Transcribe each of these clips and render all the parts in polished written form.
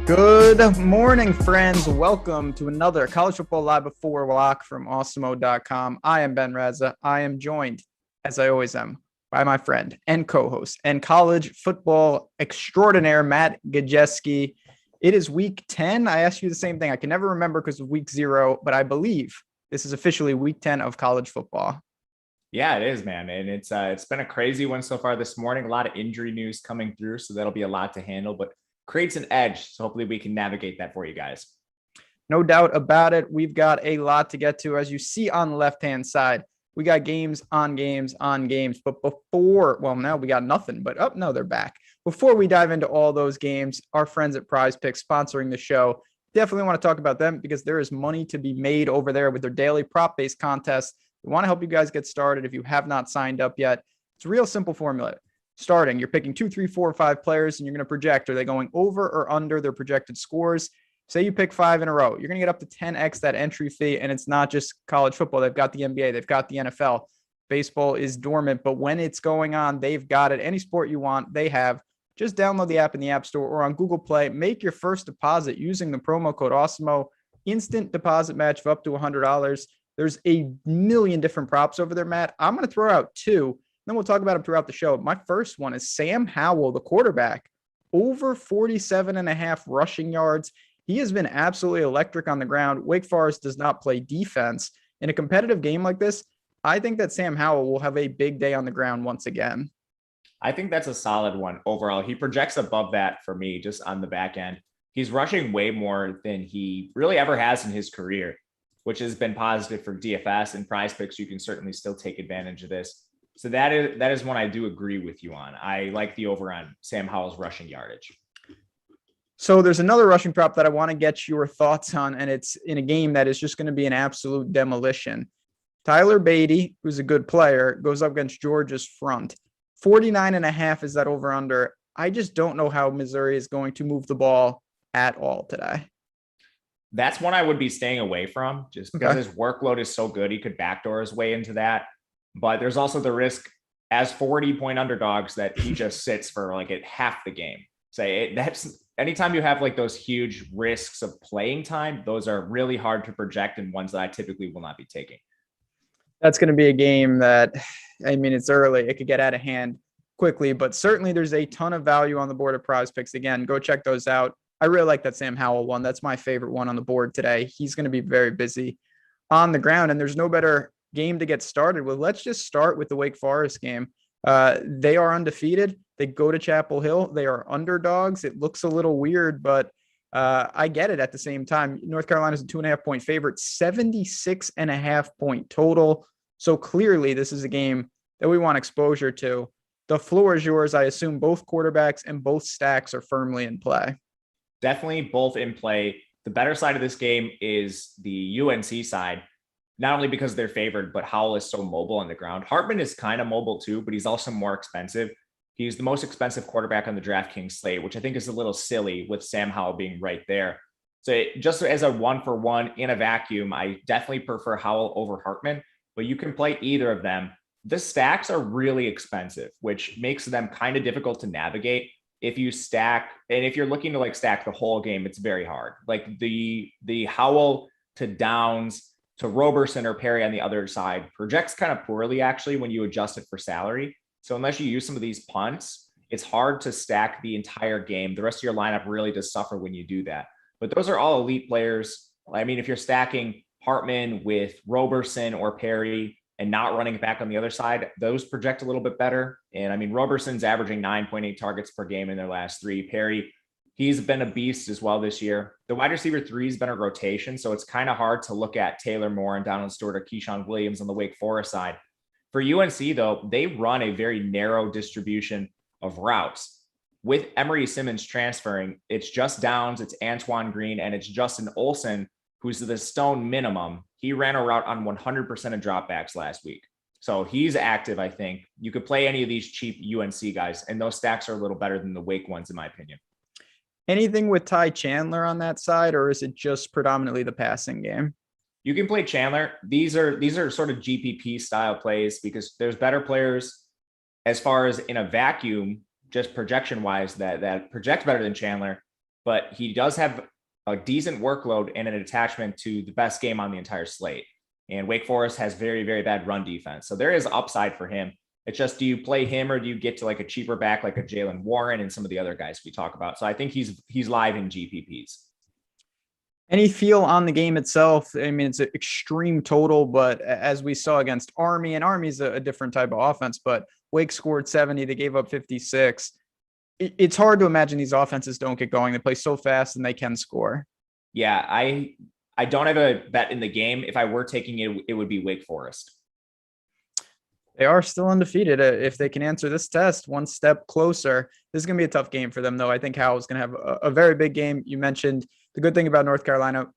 Good morning, friends. Welcome to another College Football Live Before Lock from Awesemo.com. I am Ben Reza. I am joined, as I always am, by my friend and co-host and college football extraordinaire, Matt Gajeski. It is week 10. I asked you the same thing. I can never remember because of week 0, but I believe this is officially week 10 of college football. Yeah, it is, man. And it's been a crazy one so far this morning. A lot of injury news coming through, so that'll be a lot to handle, but creates an edge. So hopefully we can navigate that for you guys. No doubt about it. We've got a lot to get to. As you see on the left-hand side, we got games on games on games. But now we got nothing. But no, they're back. Before we dive into all those games, our friends at Prize Picks sponsoring the show, definitely want to talk about them because there is money to be made over there with their daily prop-based contests. We want to help you guys get started if you have not signed up yet. It's a real simple formula. Starting, you're picking 2, 3, 4, 5 players, and you're going to project. Are they going over or under their projected scores? Say you pick 5 in a row. You're going to get up to 10x that entry fee, and it's not just college football. They've got the NBA. They've got the NFL. Baseball is dormant, but when it's going on, they've got it. Any sport you want, they have. Just download the app in the App Store or on Google Play. Make your first deposit using the promo code Awesemo. Instant deposit match of up to $100. There's a million different props over there, Matt. I'm going to throw out 2. Then we'll talk about them throughout the show. My first one is Sam Howell, the quarterback, over 47.5 rushing yards. He has been absolutely electric on the ground. Wake Forest does not play defense. In a competitive game like this, I think that Sam Howell will have a big day on the ground once again. I think that's a solid one overall. He projects above that for me just on the back end. He's rushing way more than he really ever has in his career, which has been positive for DFS and Prize Picks. You can certainly still take advantage of this. So that is one I do agree with you on. I like the over on Sam Howell's rushing yardage. So there's another rushing prop that I want to get your thoughts on, and it's in a game that is just going to be an absolute demolition. Tyler Beatty, who's a good player, goes up against Georgia's front. 49.5 is that over under. I just don't know how Missouri is going to move the ball at all today. That's one I would be staying away from just because his workload is so good. He could backdoor his way into that. But there's also the risk as 40-point underdogs that he just sits for like at half the game. That's anytime you have like those huge risks of playing time, those are really hard to project and ones that I typically will not be taking. That's going to be a game that, I mean, it's early. It could get out of hand quickly, but certainly there's a ton of value on the board of Prize Picks. Again, go check those out. I really like that Sam Howell one. That's my favorite one on the board today. He's going to be very busy on the ground, and there's no better game to get started with. Let's just start with the Wake Forest game. They are undefeated. They go to Chapel Hill. They are underdogs. It looks a little weird, but I get it at the same time. North Carolina's a 2.5-point favorite, 76.5-point total. So clearly this is a game that we want exposure to. The floor is yours. I assume both quarterbacks and both stacks are firmly in play. Definitely both in play. The better side of this game is the UNC side. Not only because they're favored, but Howell is so mobile on the ground. Hartman is kind of mobile too, but he's also more expensive. He's the most expensive quarterback on the DraftKings slate, which I think is a little silly with Sam Howell being right there. So just as a 1-for-1 in a vacuum, I definitely prefer Howell over Hartman, but you can play either of them. The stacks are really expensive, which makes them kind of difficult to navigate. If you stack, and if you're looking to like stack the whole game, it's very hard. Like the Howell to Downs to Roberson or Perry on the other side projects kind of poorly actually when you adjust it for salary. So unless you use some of these punts, it's hard to stack the entire game. The rest of your lineup really does suffer when you do that. But those are all elite players. I mean, if you're stacking Hartman with Roberson or Perry and not running it back on the other side, those project a little bit better. And I mean, Roberson's averaging 9.8 targets per game in their last 3. Perry, he's been a beast as well this year. The wide receiver 3 has been a rotation, so it's kind of hard to look at Taylor Moore and Donald Stewart or Keyshawn Williams on the Wake Forest side. For UNC, though, they run a very narrow distribution of routes. With Emory Simmons transferring, it's just Downs, it's Antoine Green, and it's Justin Olson, who's the stone minimum. He ran a route on 100% of dropbacks last week. So he's active, I think. You could play any of these cheap UNC guys, and those stacks are a little better than the Wake ones, in my opinion. Anything with Ty Chandler on that side, or is it just predominantly the passing game? You can play Chandler. These are sort of GPP style plays because there's better players as far as in a vacuum, just projection wise, that project better than Chandler. but he does have a decent workload and an attachment to the best game on the entire slate. And Wake Forest has very, very bad run defense. So there is upside for him. It's just, do you play him or do you get to like a cheaper back like a Jalen Warren and some of the other guys we talk about? So I think he's live in GPPs. Any feel on the game itself? I mean, it's an extreme total, but as we saw against Army, and Army's a different type of offense, but Wake scored 70. They gave up 56. It's hard to imagine these offenses don't get going. They play so fast and they can score. Yeah, I don't have a bet in the game. If I were taking it, it would be Wake Forest. They are still undefeated. If they can answer this test one step closer, this is going to be a tough game for them, though. I think Howell's going to have a very big game. You mentioned the good thing about North Carolina,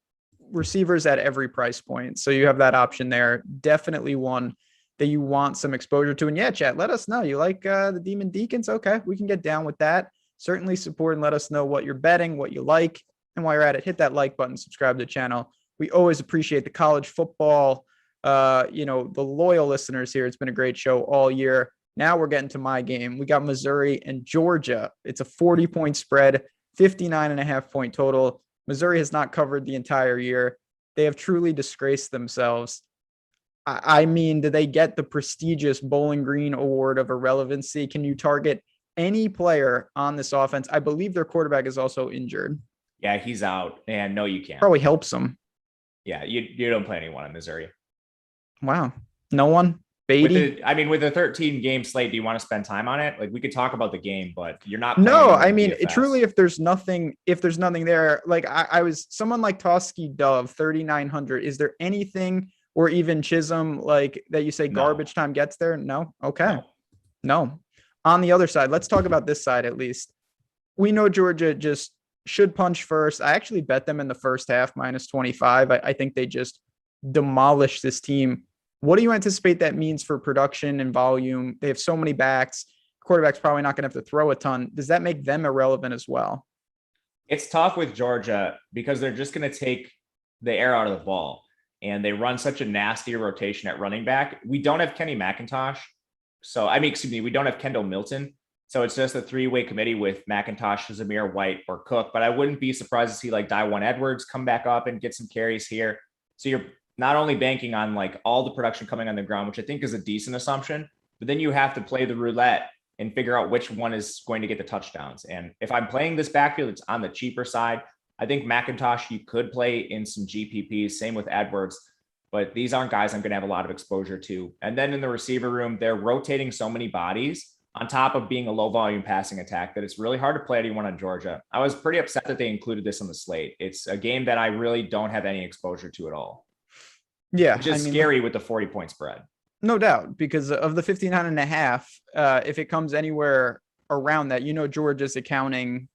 receivers at every price point. So you have that option there. Definitely one that you want some exposure to. And yeah, chat, let us know. You like the Demon Deacons? Okay, we can get down with that. Certainly support and let us know what you're betting, what you like. And while you're at it, hit that like button, subscribe to the channel. We always appreciate the college football, the loyal listeners here. It's been a great show all year. Now we're getting to my game. We got Missouri and Georgia. It's a 40-point spread, 59.5-point total. Missouri has not covered the entire year. They have truly disgraced themselves. I mean, do they get the prestigious Bowling Green Award of irrelevancy? Can you target any player on this offense? I believe their quarterback is also injured. Yeah, he's out. And no, you can't. Probably helps them. Yeah, you don't play anyone in Missouri. Wow. No one? Beatty? With a 13-game slate, do you want to spend time on it? Like, we could talk about the game, but you're not. No, I mean, truly, if there's nothing there, like I was someone like Toski Dove, 3,900. Is there anything, or even Chisholm, like that you say garbage time gets there? No. Okay. No. On the other side, let's talk about this side at least. We know Georgia just should punch first. I actually bet them in the first half, -25. I think they just demolish this team. What do you anticipate that means for production and volume? They have so many backs. Quarterback's probably not going to have to throw a ton. Does that make them irrelevant as well? It's tough with Georgia because they're just going to take the air out of the ball, and they run such a nasty rotation at running back. We don't have Kenny McIntosh. We don't have Kendall Milton. So it's just a three-way committee with McIntosh, Zamir White, or Cook. But I wouldn't be surprised to see like Dajuan Edwards come back up and get some carries here. So you're not only banking on like all the production coming on the ground, which I think is a decent assumption, but then you have to play the roulette and figure out which one is going to get the touchdowns. And if I'm playing this backfield, it's on the cheaper side. I think McIntosh, you could play in some GPPs, same with Edwards, but these aren't guys I'm going to have a lot of exposure to. And then in the receiver room, they're rotating so many bodies on top of being a low volume passing attack that it's really hard to play anyone on Georgia. I was pretty upset that they included this on the slate. It's a game that I really don't have any exposure to at all. Yeah. Which is scary with the 40-point spread. No doubt, because of the 59.5, if it comes anywhere around that, Georgia's accounting,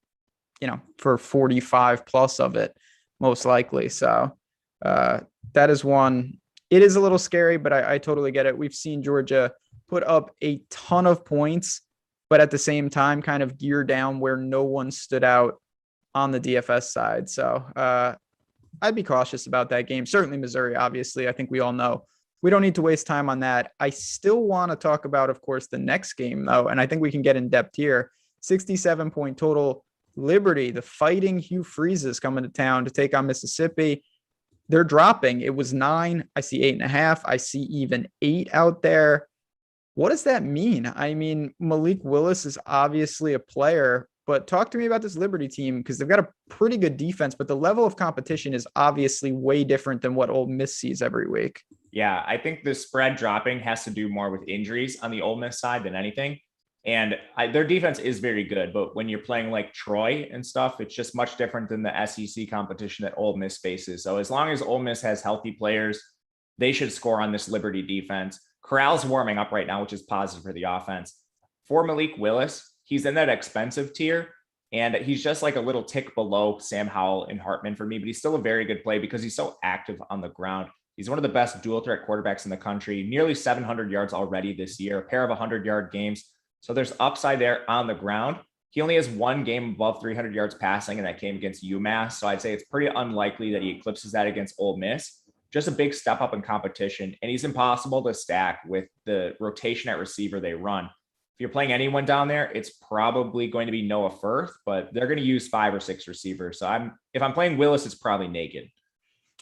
for 45 plus of it, most likely. So that is one. It is a little scary, but I totally get it. We've seen Georgia put up a ton of points, but at the same time kind of gear down where no one stood out on the DFS side. So I'd be cautious about that game. Certainly Missouri, obviously. I think we all know we don't need to waste time on that. I still want to talk about, of course, the next game, though, and I think we can get in depth here. 67-point total. Liberty, the Fighting Hugh Freezes coming to town to take on Mississippi. They're dropping. It was 9. I see 8.5. I see even 8 out there. What does that mean? I mean, Malik Willis is obviously a player, but talk to me about this Liberty team because they've got a pretty good defense, but the level of competition is obviously way different than what Ole Miss sees every week. Yeah, I think the spread dropping has to do more with injuries on the Ole Miss side than anything. And their defense is very good, but when you're playing like Troy and stuff, it's just much different than the SEC competition that Ole Miss faces. So as long as Ole Miss has healthy players, they should score on this Liberty defense. Corral's warming up right now, which is positive for the offense. For Malik Willis, he's in that expensive tier, and he's just like a little tick below Sam Howell and Hartman for me, but he's still a very good play because he's so active on the ground. He's one of the best dual threat quarterbacks in the country, nearly 700 yards already this year, a pair of 100-yard games. So there's upside there on the ground. He only has one game above 300 yards passing, and that came against UMass. So I'd say it's pretty unlikely that he eclipses that against Ole Miss. Just a big step up in competition, and he's impossible to stack with the rotation at receiver they run. If you're playing anyone down there, it's probably going to be Noah Firth, but they're going to use 5 or 6 receivers. So if I'm playing Willis, it's probably naked.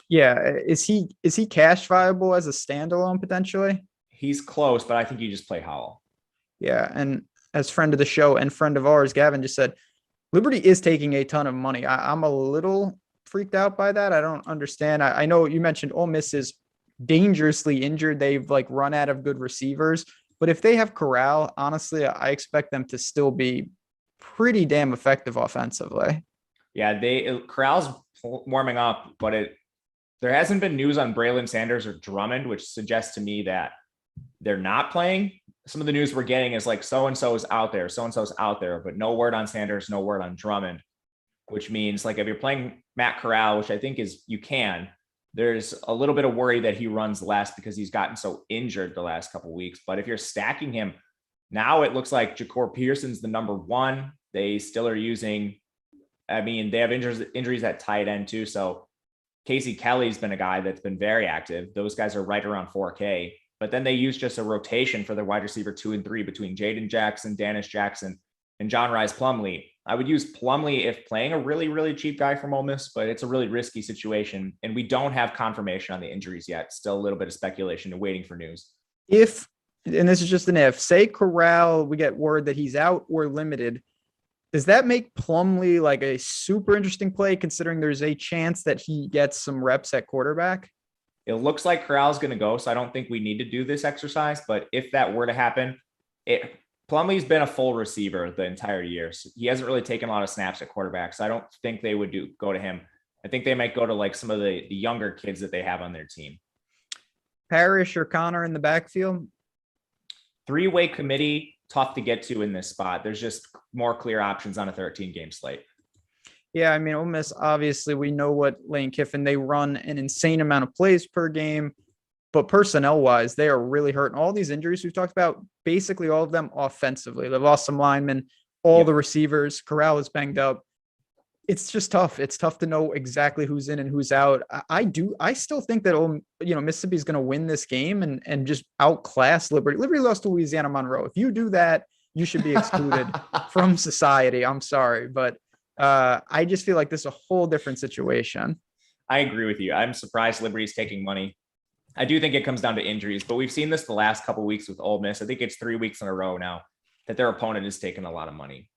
Yeah. Is he cash viable as a standalone potentially? He's close, but I think you just play Howell. Yeah. And as friend of the show and friend of ours, Gavin just said, Liberty is taking a ton of money. I'm a little freaked out by that. I don't understand. I know you mentioned Ole Miss is dangerously injured. They've like run out of good receivers, but if they have Corral, honestly, I expect them to still be pretty damn effective offensively. Yeah, Corral's warming up, but there hasn't been news on Braylon Sanders or Drummond, which suggests to me that they're not playing. Some of the news we're getting is like so-and-so is out there, so-and-so's out there, but no word on Sanders, no word on Drummond, which means like if you're playing Matt Corral, which I think is you can, there's a little bit of worry that he runs less because he's gotten so injured the last couple of weeks. But if you're stacking him, now it looks like Ja'Cour Pearson's the number one. They still are using, they have injuries at tight end too. So Casey Kelly's been a guy that's been very active. Those guys are right around 4K. But then they use just a rotation for their wide receiver 2 and 3 between Jaden Jackson, Danish Jackson, and John Rhys Plumlee. I would use Plumlee if playing a really, really cheap guy from Ole Miss, but it's a really risky situation. And we don't have confirmation on the injuries yet. Still a little bit of speculation and waiting for news. And this is just an if, say Corral, we get word that he's out or limited. Does that make Plumlee like a super interesting play considering there's a chance that he gets some reps at quarterback? It looks like Corral's going to go, so I don't think we need to do this exercise. But if that were to happen, Plumlee's been a full receiver the entire year. So he hasn't really taken a lot of snaps at quarterback, so I don't think they would go to him. I think they might go to like some of the younger kids that they have on their team. Parrish or Connor in the backfield? 3-way committee, tough to get to in this spot. There's just more clear options on a 13-game slate. Yeah, Ole Miss, obviously, we know what Lane Kiffin, they run an insane amount of plays per game, but personnel-wise, they are really hurting. All these injuries we've talked about, basically all of them offensively. They've lost some linemen, all the receivers. Corral is banged up. It's just tough. It's tough to know exactly who's in and who's out. I still think that, Mississippi is going to win this game and just outclass Liberty. Liberty lost to Louisiana Monroe. If you do that, you should be excluded from society. I'm sorry, but I just feel like this is a whole different situation. I agree with you. I'm surprised Liberty's taking money. I do think it comes down to injuries, but we've seen this the last couple of weeks with Ole Miss. I think it's 3 weeks in a row now that their opponent is taking a lot of money.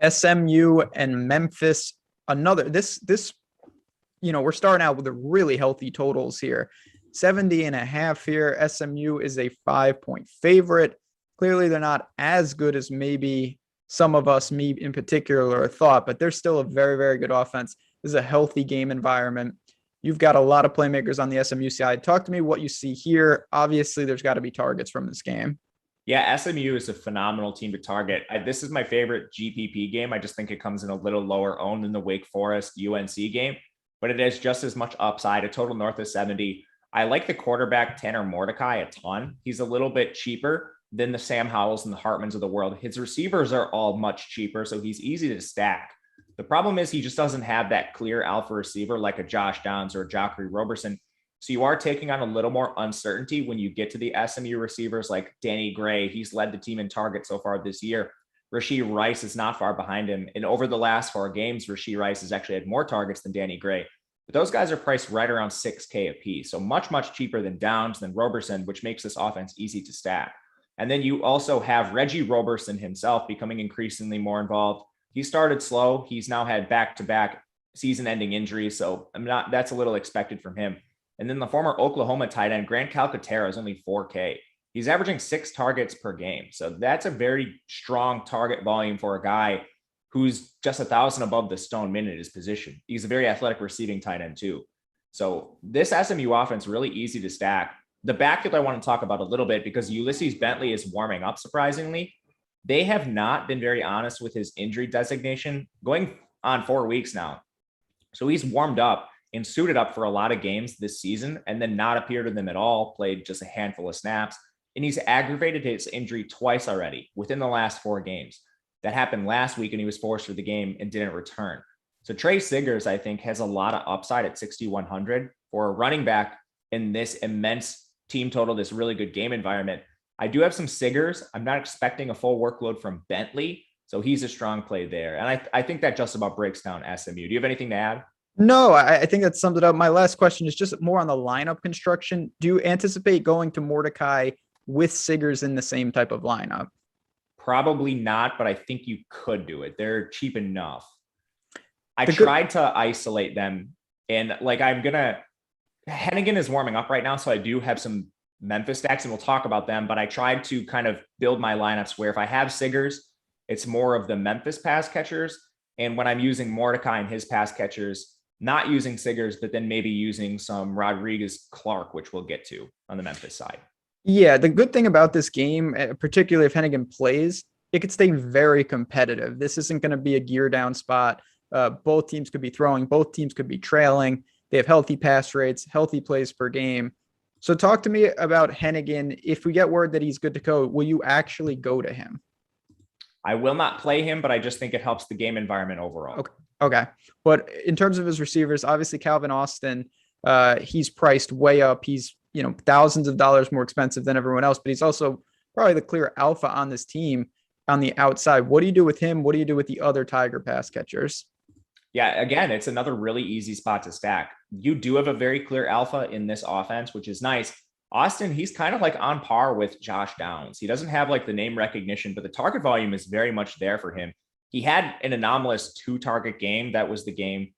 SMU and Memphis, we're starting out with a really healthy totals here. 70.5 here. SMU is a 5-point favorite. Clearly, they're not as good as maybe some of us, me in particular, thought, but they're still a very, very good offense. This is a healthy game environment. You've got a lot of playmakers on the SMU side. Talk to me what you see here. Obviously, there's got to be targets from this game. Yeah, SMU is a phenomenal team to target. This is my favorite GPP game. I just think it comes in a little lower owned than the Wake Forest UNC game, but it has just as much upside, a total north of 70. I like the quarterback Tanner Mordecai a ton. He's a little bit cheaper than the Sam Howells and the Hartmans of the world. His receivers are all much cheaper, so he's easy to stack. The problem is he just doesn't have that clear alpha receiver like a Josh Downs or a Jacqueline Roberson. So you are taking on a little more uncertainty when you get to the SMU receivers like Danny Gray. He's led the team in targets so far this year. Rashee Rice is not far behind him. And over the last 4 games, Rashee Rice has actually had more targets than Danny Gray. But those guys are priced right around 6K a piece. So much, much cheaper than Downs, than Roberson, which makes this offense easy to stack. And then you also have Reggie Roberson himself becoming increasingly more involved. He started slow. He's now had back-to-back season-ending injuries. So that's a little expected from him. And then the former Oklahoma tight end, Grant Calcaterra, is only 4K. He's averaging 6 targets per game. So that's a very strong target volume for a guy who's just 1,000 above the stone min at his position. He's a very athletic receiving tight end too. So this SMU offense really easy to stack. The backfield I want to talk about a little bit because Ulysses Bentley is warming up surprisingly. They have not been very honest with his injury designation going on 4 weeks now. So he's warmed up and suited up for a lot of games this season and then not appeared in them at all, played just a handful of snaps. And he's aggravated his injury twice already within the last 4 games. That happened last week and he was forced for the game and didn't return. So Trey Siggers, I think, has a lot of upside at 6,100 for a running back in this immense team total, this really good game environment. I do have some Siggers. I'm not expecting a full workload from Bentley, so he's a strong play there. And I think that just about breaks down SMU. Do you have anything to add? No, I think that sums it up. My last question is just more on the lineup construction. Do you anticipate going to Mordecai with Siggers in the same type of lineup? Probably not, but I think you could do it. They're cheap enough. I tried to isolate them, and Hennigan is warming up right now, so I do have some Memphis stacks, and we'll talk about them, but I tried to kind of build my lineups where if I have Siggers, it's more of the Memphis pass catchers. And when I'm using Mordecai and his pass catchers, not using Siggers, but then maybe using some Rodriguez Clark, which we'll get to on the Memphis side. Yeah, the good thing about this game, particularly if Hennigan plays, it could stay very competitive. This isn't going to be a gear down spot. Both teams could be throwing. Both teams could be trailing. They have healthy pass rates, healthy plays per game. So talk to me about Hennigan. If we get word that he's good to go, will you actually go to him? I will not play him, but I just think it helps the game environment overall. Okay. But in terms of his receivers, obviously Calvin Austin, he's priced way up. He's, thousands of dollars more expensive than everyone else, but he's also probably the clear alpha on this team on the outside. What do you do with him? What do you do with the other Tiger pass catchers? Yeah, again, it's another really easy spot to stack. You do have a very clear alpha in this offense, which is nice. Austin, he's kind of like on par with Josh Downs. He doesn't have like the name recognition, but the target volume is very much there for him. He had an anomalous 2-target game. That was the game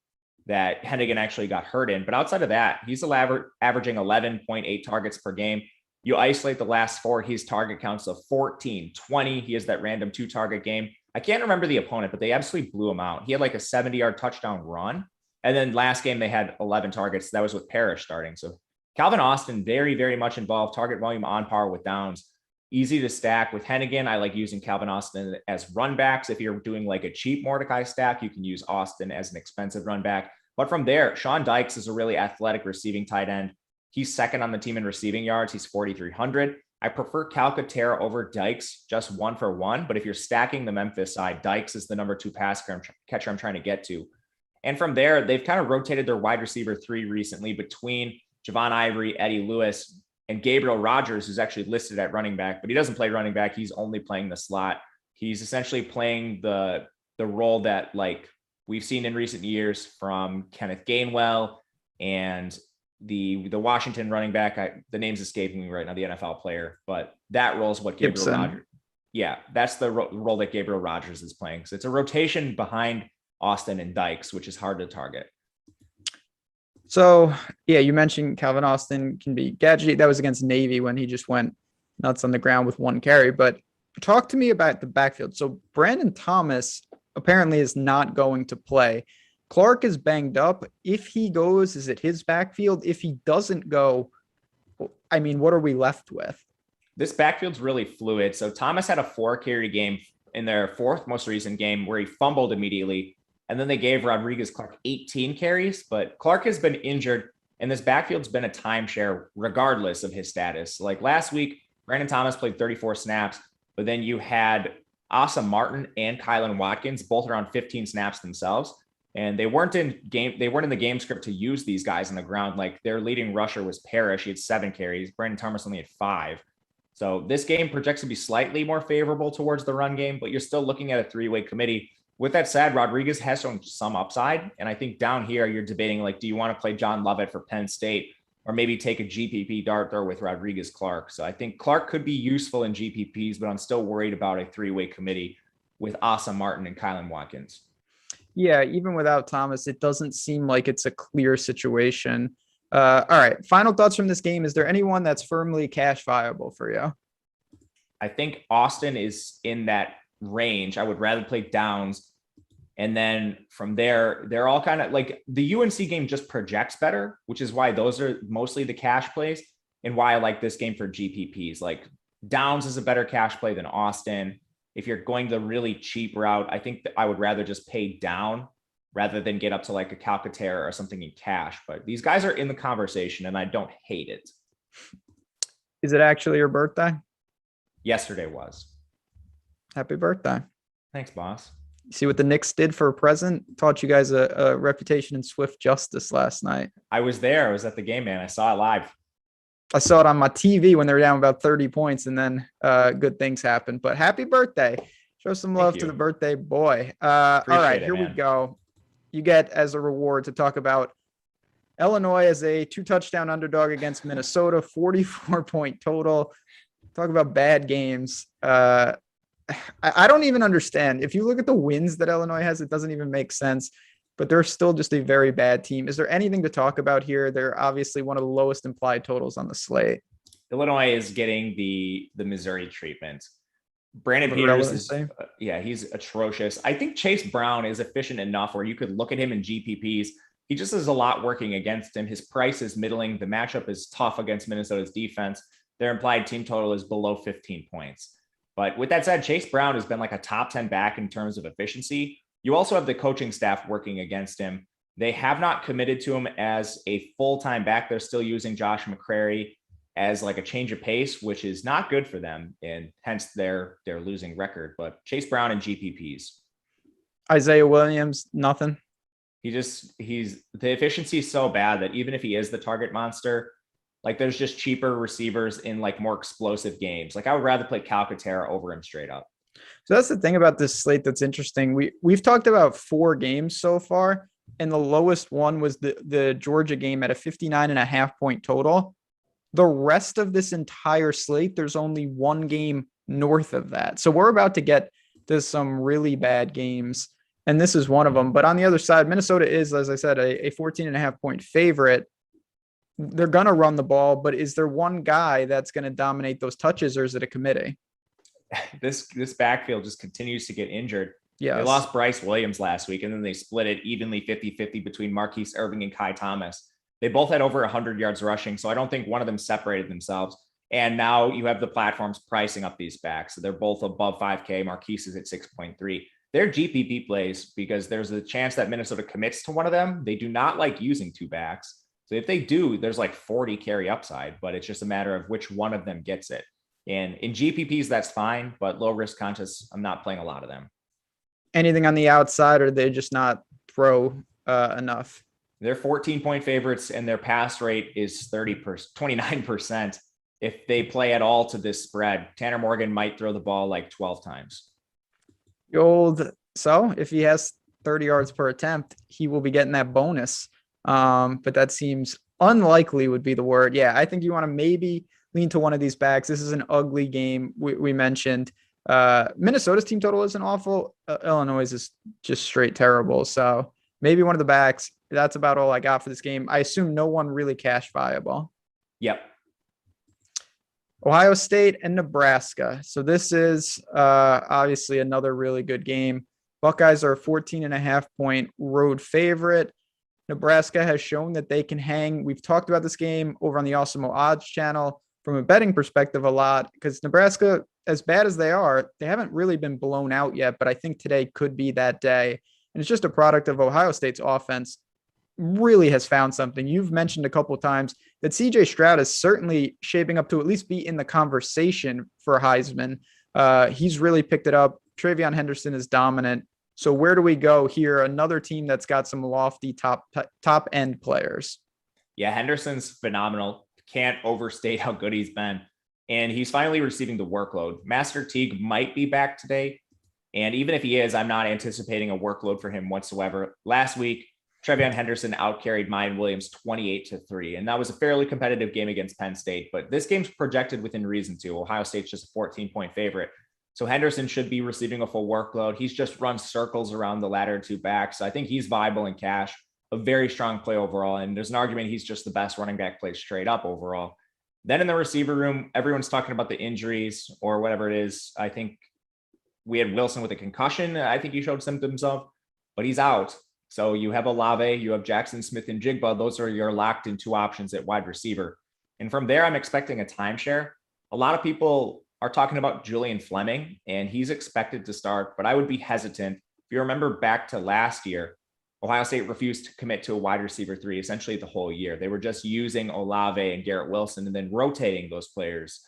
that Hennigan actually got hurt in. But outside of that, he's averaging 11.8 targets per game. You isolate the last 4, his target counts of 14, 20. He has that random 2-target game. I can't remember the opponent, but they absolutely blew him out. He had like a 70-yard touchdown run. And then last game, they had 11 targets. That was with Parrish starting. So Calvin Austin, very, very much involved. Target volume on par with Downs. Easy to stack. With Hennigan, I like using Calvin Austin as run backs. If you're doing like a cheap Mordecai stack, you can use Austin as an expensive run back. But from there, Sean Dykes is a really athletic receiving tight end. He's second on the team in receiving yards. He's 4,300. I prefer Calcaterra over Dykes, just 1-for-1. But if you're stacking the Memphis side, Dykes is the number 2 pass catcher I'm trying to get to. And from there, they've kind of rotated their wide receiver 3 recently between Javon Ivory, Eddie Lewis, and Gabriel Rogers, who's actually listed at running back, but he doesn't play running back. He's only playing the slot. He's essentially playing the role that like we've seen in recent years from Kenneth Gainwell and the Washington running back. The name's escaping me right now, the NFL player, but that role is what Gabriel Rogers. Yeah, that's the role that Gabriel Rogers is playing. So it's a rotation behind Austin and Dykes, which is hard to target. So, yeah, you mentioned Calvin Austin can be gadgety. That was against Navy when he just went nuts on the ground with 1 carry. But talk to me about the backfield. So Brandon Thomas apparently is not going to play. Clark is banged up. If he goes, is it his backfield? If he doesn't go, I mean, what are we left with? This backfield's really fluid. So Thomas had a 4-carry game in their 4th most recent game where he fumbled immediately. And then they gave Rodriguez Clark 18 carries, but Clark has been injured, and this backfield's been a timeshare regardless of his status. Like last week, Brandon Thomas played 34 snaps, but then you had Asa Martin and Kylan Watkins both around 15 snaps themselves, and they weren't in the game script to use these guys on the ground. Like their leading rusher was Parrish. He had 7 carries. Brandon Thomas only had 5. So this game projects to be slightly more favorable towards the run game, but you're still looking at a 3-way committee. With that said, Rodriguez has shown some upside. And I think down here, you're debating, like, do you want to play John Lovett for Penn State or maybe take a GPP dart throw with Rodriguez Clark? So I think Clark could be useful in GPPs, but I'm still worried about a 3-way committee with Asa Martin and Kylan Watkins. Yeah, even without Thomas, it doesn't seem like it's a clear situation. All right, final thoughts from this game. Is there anyone that's firmly cash viable for you? I think Austin is in that range. I would rather play Downs. And then from there, they're all kind of like the UNC game just projects better, which is why those are mostly the cash plays and why I like this game for GPPs. Like Downs is a better cash play than Austin. If you're going the really cheap route, I think that I would rather just pay down rather than get up to like a Calcaterra or something in cash. But these guys are in the conversation and I don't hate it. Is it actually your birthday? Yesterday was. Happy birthday. Thanks, boss. See what the Knicks did for a present? Taught you guys a reputation in swift justice last night. I was there. I was at the game, man. I saw it live. I saw it on my TV when they were down about 30 points, and then good things happened. But happy birthday. Show some love to the birthday boy. All right, here we go. You get as a reward to talk about Illinois as a 2-touchdown underdog against Minnesota, 44-point total. Talk about bad games. I don't even understand. If you look at the wins that Illinois has, it doesn't even make sense. But they're still just a very bad team. Is there anything to talk about here? They're obviously one of the lowest implied totals on the slate. Illinois is getting the Missouri treatment. Brandon Peters is, he's atrocious. I think Chase Brown is efficient enough where you could look at him in GPPs. He just has a lot working against him. His price is middling. The matchup is tough against Minnesota's defense. Their implied team total is below 15 points. But with that said, Chase Brown has been like a top 10 back in terms of efficiency. You also have the coaching staff working against him. They have not committed to him as a full-time back. They're still using Josh McCrary as like a change of pace, which is not good for them, and hence their losing record. But Chase Brown and GPPs. Isaiah Williams, nothing. The efficiency is so bad that even if he is the target monster, like there's just cheaper receivers in like more explosive games. Like I would rather play Calcaterra over him straight up. So that's the thing about this slate that's interesting. We've talked about 4 games so far, and the lowest one was the Georgia game at a 59.5-point total. The rest of this entire slate, there's only 1 game north of that. So we're about to get to some really bad games, and this is one of them. But on the other side, Minnesota is, as I said, a 14.5-point favorite. They're going to run the ball, but is there one guy that's going to dominate those touches, or is it a committee? This backfield just continues to get injured. Yeah, they lost Bryce Williams last week, and then they split it evenly 50-50 between Marquise Irving and Kai Thomas. They both had over 100 yards rushing, so I don't think one of them separated themselves. And now you have the platforms pricing up these backs. So they're both above 5K. Marquise is at 6.3. They're GPP plays because there's a chance that Minnesota commits to one of them. They do not like using 2 backs. So if they do, there's like 40 carry upside, but it's just a matter of which one of them gets it. And in GPPs, that's fine, but low risk contests, I'm not playing a lot of them. Anything on the outside, or they just not throw enough? They're 14-point favorites, and their pass rate is 29%. If they play at all to this spread, Tanner Morgan might throw the ball like 12 times. So if he has 30 yards per attempt, he will be getting that bonus. But that seems unlikely would be the word. Yeah, I think you want to maybe lean to one of these backs. This is an ugly game. We mentioned Minnesota's team total isn't awful. Illinois is just straight terrible. So maybe one of the backs. That's about all I got for this game. I assume no one really cash viable. Yep. Ohio State and Nebraska. So this is obviously another really good game. Buckeyes are a 14.5-point road favorite. Nebraska has shown that they can hang. We've talked about this game over on the Awesemo odds channel from a betting perspective a lot, because Nebraska, as bad as they are, they haven't really been blown out yet, but I think today could be that day. And it's just a product of Ohio State's offense really has found something. You've mentioned a couple of times that CJ Stroud is certainly shaping up to at least be in the conversation for Heisman. He's really picked it up. Travion Henderson is dominant. So where do we go here? Another team that's got some lofty top end players. Yeah, Henderson's phenomenal. Can't overstate how good he's been. And he's finally receiving the workload. Master Teague might be back today. And even if he is, I'm not anticipating a workload for him whatsoever. Last week, Travion Henderson outcarried Mayan Williams 28-3. And that was a fairly competitive game against Penn State. But this game's projected within reason too. Ohio State's just a 14-point favorite. So Henderson should be receiving a full workload. He's just run circles around the latter 2 backs. So I think he's viable in cash, a very strong play overall. And there's an argument he's just the best running back play straight up overall. Then in the receiver room, everyone's talking about the injuries or whatever it is. I think we had Wilson with a concussion. I think he showed symptoms of, but he's out. So you have Olave, you have Jackson Smith and Jigba. Those are your locked in 2 options at wide receiver. And from there, I'm expecting a timeshare. A lot of people are talking about Julian Fleming, and he's expected to start, but I would be hesitant. If you remember back to last year, Ohio State refused to commit to a wide receiver 3 essentially the whole year. They were just using Olave and Garrett Wilson and then rotating those players.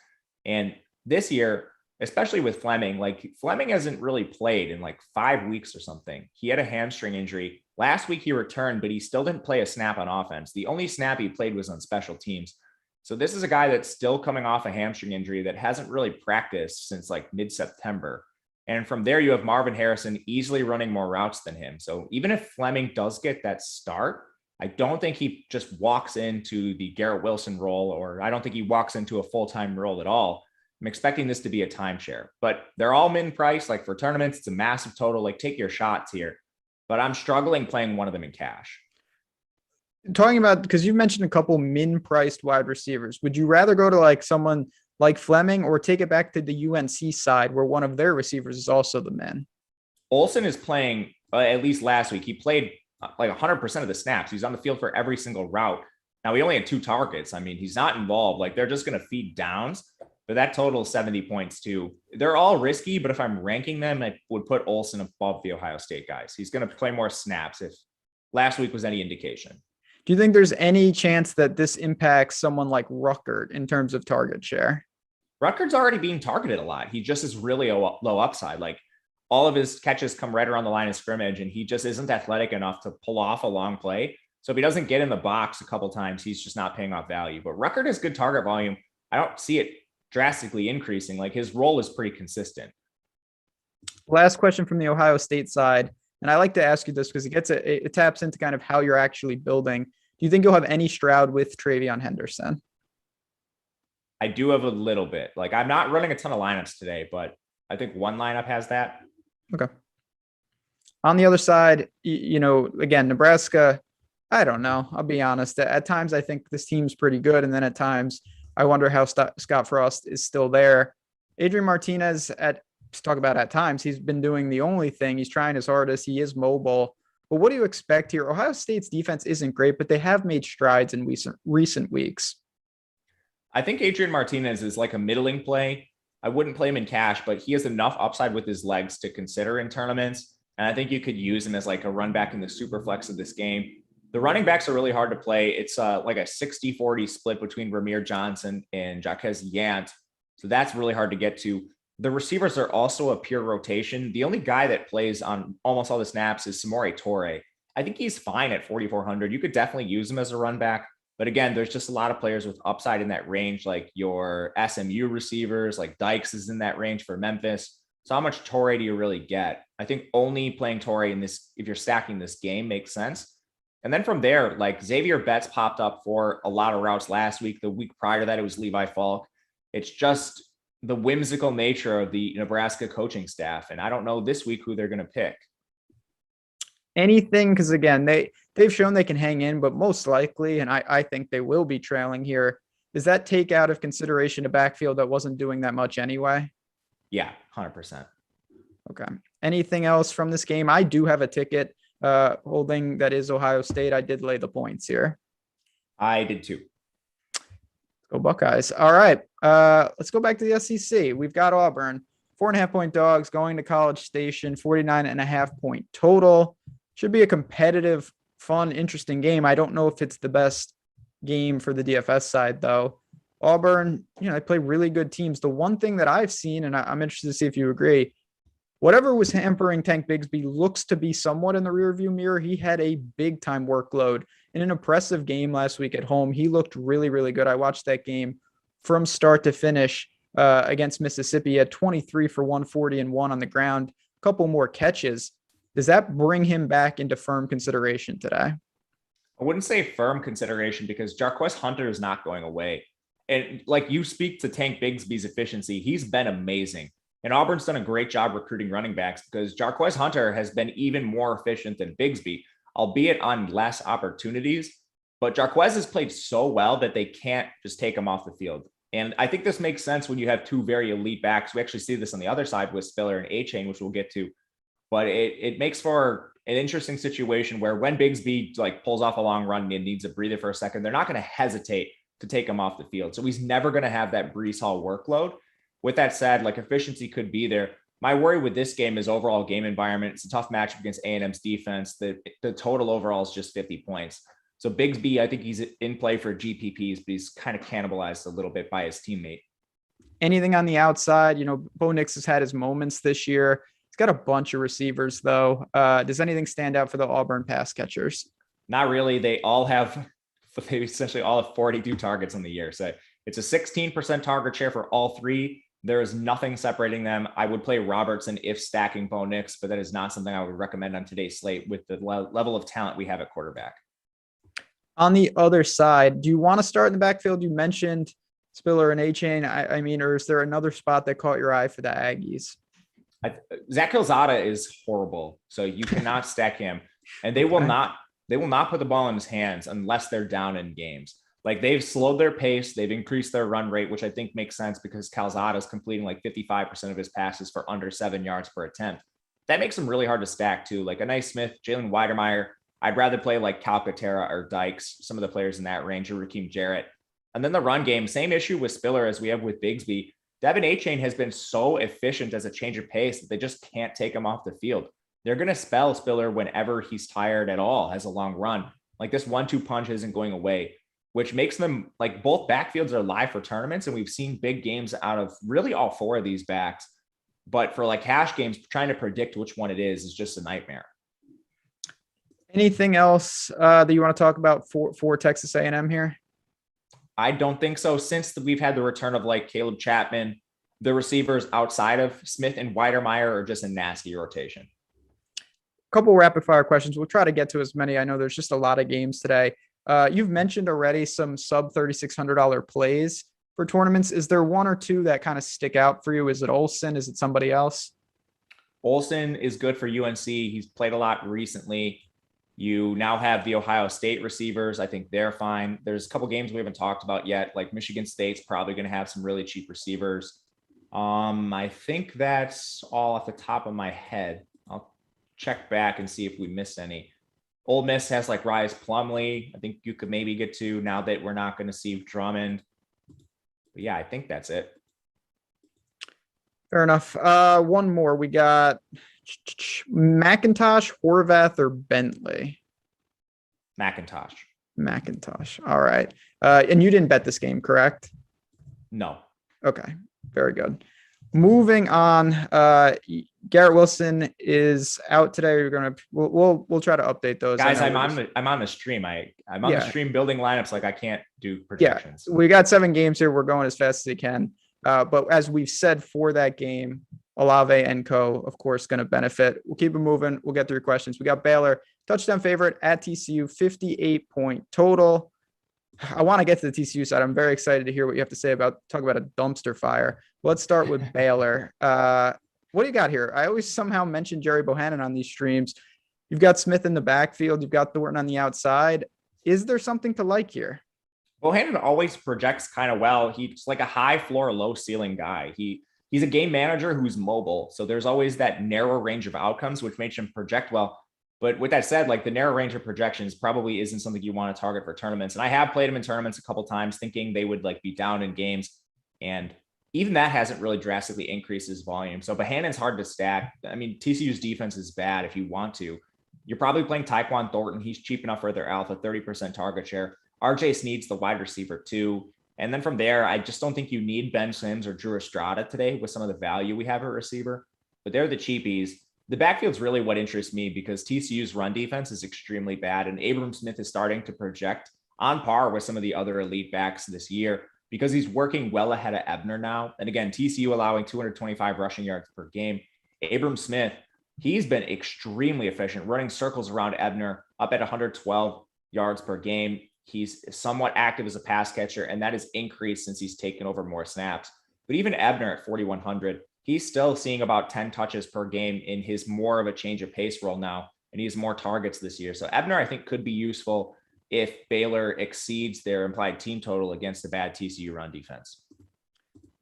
And this year, especially with Fleming, like Fleming hasn't really played in like 5 weeks or something. He had a hamstring injury. Last week he returned, but he still didn't play a snap on offense. The only snap he played was on special teams. So this is a guy that's still coming off a hamstring injury that hasn't really practiced since like mid-September. And from there, you have Marvin Harrison easily running more routes than him. So even if Fleming does get that start, I don't think he just walks into the Garrett Wilson role, or I don't think he walks into a full-time role at all. I'm expecting this to be a timeshare, but they're all min price. Like for tournaments, it's a massive total. Like take your shots here, but I'm struggling playing one of them in cash. Talking about, because you've mentioned a couple min priced wide receivers, would you rather go to like someone like Fleming or take it back to the UNC side where one of their receivers is also the man? Olsen is playing, at least last week, he played like 100% of the snaps. He's on the field for every single route. Now he only had 2 targets. I mean, he's not involved. Like they're just going to feed downs, but that total is 70 points too. They're all risky, but if I'm ranking them, I would put Olsen above the Ohio State guys. He's going to play more snaps if last week was any indication. Do you think there's any chance that this impacts someone like Ruckert in terms of target share? Ruckert's already being targeted a lot. He just is really a low upside. Like all of his catches come right around the line of scrimmage, and he just isn't athletic enough to pull off a long play. So if he doesn't get in the box a couple times, he's just not paying off value. But Ruckert has good target volume. I don't see it drastically increasing. Like his role is pretty consistent. Last question from the Ohio State side. And I like to ask you this because it taps into kind of how you're actually building. Do you think you'll have any Stroud with Travion Henderson? I do have a little bit. Like I'm not running a ton of lineups today, but I think one lineup has that. Okay. On the other side, again, Nebraska, I don't know. I'll be honest. At times, I think this team's pretty good. And then at times, I wonder how Scott Frost is still there. Adrian Martinez, talk about at times, he's been doing the only thing. He's trying his hardest. He is mobile. But what do you expect here? Ohio State's defense isn't great, but they have made strides in recent weeks. I think Adrian Martinez is like a middling play. I wouldn't play him in cash, but he has enough upside with his legs to consider in tournaments. And I think you could use him as like a run back in the super flex of this game. The running backs are really hard to play. It's like a 60-40 split between Ramir Johnson and Jaquez Yant. So that's really hard to get to. The receivers are also a pure rotation. The only guy that plays on almost all the snaps is Samori Toure. I think he's fine at 4,400. You could definitely use him as a run back. But again, there's just a lot of players with upside in that range, like your SMU receivers, like Dykes is in that range for Memphis. So how much Toure do you really get? I think only playing Toure in this, if you're stacking this game, makes sense. And then from there, like Xavier Betts popped up for a lot of routes last week. The week prior to that, it was Levi Falk. It's just the whimsical nature of the Nebraska coaching staff. And I don't know this week who they're going to pick. Anything, because again, they've shown they can hang in, but most likely, and I think they will be trailing here, does that take out of consideration a backfield that wasn't doing that much anyway? Yeah, 100%. Okay. Anything else from this game? I do have a ticket holding that is Ohio State. I did lay the points here. I did too. Go Buckeyes. All right. Let's go back to the SEC. We've got Auburn, 4.5-point dogs going to College Station, 49.5-point total. Should be a competitive, fun, interesting game. I don't know if it's the best game for the DFS side, though. Auburn, they play really good teams. The one thing that I've seen, and I'm interested to see if you agree, whatever was hampering Tank Bigsby looks to be somewhat in the rearview mirror. He had a big-time workload in an impressive game last week at home. He looked really, really good. I watched that game from start to finish against Mississippi. He had 23 for 140 and 1 on the ground, a couple more catches. Does that bring him back into firm consideration today? I wouldn't say firm consideration because Jarquez Hunter is not going away. And like you speak to Tank Bigsby's efficiency, he's been amazing. And Auburn's done a great job recruiting running backs because Jarquez Hunter has been even more efficient than Bigsby, albeit on less opportunities. But Jarquez has played so well that they can't just take him off the field. And I think this makes sense when you have two very elite backs. We actually see this on the other side with Spiller and A-Chain, which we'll get to. But it makes for an interesting situation where when Bigsby like pulls off a long run and needs a breather for a second, they're not going to hesitate to take him off the field. So he's never going to have that Breece Hall workload. With that said, like efficiency could be there. My worry with this game is overall game environment. It's a tough matchup against A&M's defense. The total overall is just 50 points. So Bigsby, I think he's in play for GPPs, but he's kind of cannibalized a little bit by his teammate. Anything on the outside? Bo Nix has had his moments this year. He's got a bunch of receivers, though. Does anything stand out for the Auburn pass catchers? Not really. They all have but they essentially all have 42 targets on the year. So it's a 16% target share for all three. There is nothing separating them. I would play Robertson if stacking Bo Nix, but that is not something I would recommend on today's slate with the level of talent we have at quarterback. On the other side, do you want to start in the backfield? You mentioned Spiller and A-Chain. I mean, or is there another spot that caught your eye for the Aggies? Zach Calzada is horrible, so you cannot stack him. And they will not put the ball in his hands unless they're down in games. Like, they've slowed their pace. They've increased their run rate, which I think makes sense because Calzada is completing like 55% of his passes for under 7 yards per attempt. That makes him really hard to stack too. Like a nice Smith, Jalen Weidermeyer. I'd rather play like Calcaterra or Dykes, some of the players in that range, or Raheem Jarrett. And then the run game, same issue with Spiller as we have with Bigsby. Devin A-Chain has been so efficient as a change of pace that they just can't take him off the field. They're going to spell Spiller whenever he's tired at all, has a long run. Like, this 1-2 punch isn't going away, which makes them like both backfields are live for tournaments. And we've seen big games out of really all four of these backs. But for like cash games, trying to predict which one it is just a nightmare. Anything else that you want to talk about for Texas A&M here? I don't think so. Since we've had the return of like Caleb Chapman, the receivers outside of Smith and Weidermeyer are just a nasty rotation. Couple rapid fire questions. We'll try to get to as many. I know there's just a lot of games today. You've mentioned already some sub $3,600 plays for tournaments. Is there one or two that kind of stick out for you? Is it Olsen? Is it somebody else? Olsen is good for UNC. He's played a lot recently. You now have the Ohio State receivers. I think they're fine. There's a couple games we haven't talked about yet. Like Michigan State's probably going to have some really cheap receivers. I think that's all off the top of my head. I'll check back and see if we missed any. Ole Miss has like Rise Plumlee. I think you could maybe get to now that we're not going to see Drummond. But yeah, I think that's it. Fair enough. One more. We got McIntosh, Horvath, or Bentley? McIntosh. All right. And you didn't bet this game, correct? No. Okay. Very good. Moving on. Garrett Wilson is out today. We'll try to update those. Guys, I'm on the stream. I'm on the stream building lineups. Like, I can't do projections. Yeah, we got 7 games here. We're going as fast as we can. But as we've said for that game, Olave and Co, of course, going to benefit. We'll keep it moving. We'll get through your questions. We got Baylor, touchdown favorite at TCU, 58-point total. I want to get to the TCU side. I'm very excited to hear what you have to say talk about a dumpster fire. Let's start with Baylor. What do you got here? I always somehow mention Jerry Bohannon on these streams. You've got Smith in the backfield. You've got Thornton on the outside. Is there something to like here? Bohannon always projects kind of well. He's like a high floor, low ceiling guy. He's a game manager who's mobile. So there's always that narrow range of outcomes, which makes him project well. But with that said, like, the narrow range of projections probably isn't something you want to target for tournaments. And I have played him in tournaments a couple of times thinking they would like be down in games. And even that hasn't really drastically increased his volume. So Bohannon's hard to stack. I mean, TCU's defense is bad if you want to. You're probably playing Tyquan Thornton. He's cheap enough for their alpha, 30% target share. RJ Sneed's the wide receiver too. And then from there, I just don't think you need Ben Sims or Drew Estrada today with some of the value we have at receiver, but they're the cheapies. The backfield's really what interests me because TCU's run defense is extremely bad. And Abram Smith is starting to project on par with some of the other elite backs this year because he's working well ahead of Ebner now. And again, TCU allowing 225 rushing yards per game. Abram Smith, he's been extremely efficient, running circles around Ebner up at 112 yards per game. He's somewhat active as a pass catcher, and that has increased since he's taken over more snaps. But even Ebner at 4,100, he's still seeing about 10 touches per game in his more of a change of pace role now, and he has more targets this year. So Ebner, I think, could be useful if Baylor exceeds their implied team total against the bad TCU run defense.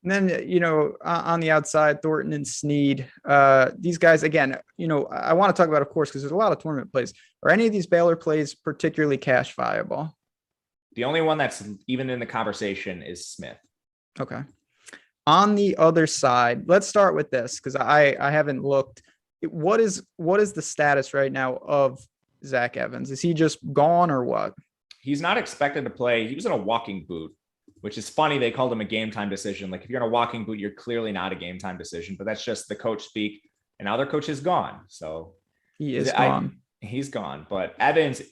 And then, on the outside, Thornton and Sneed, these guys, again, I want to talk about, of course, because there's a lot of tournament plays. Are any of these Baylor plays particularly cash viable? The only one that's even in the conversation is Smith. Okay. On the other side, let's start with this because I haven't looked. What is the status right now of Zach Evans? Is he just gone or what? He's not expected to play. He was in a walking boot, which is funny. They called him a game time decision. Like, if you're in a walking boot, you're clearly not a game time decision, but that's just the coach speak. And now their coach is gone. So he is gone. He's gone. But Evans,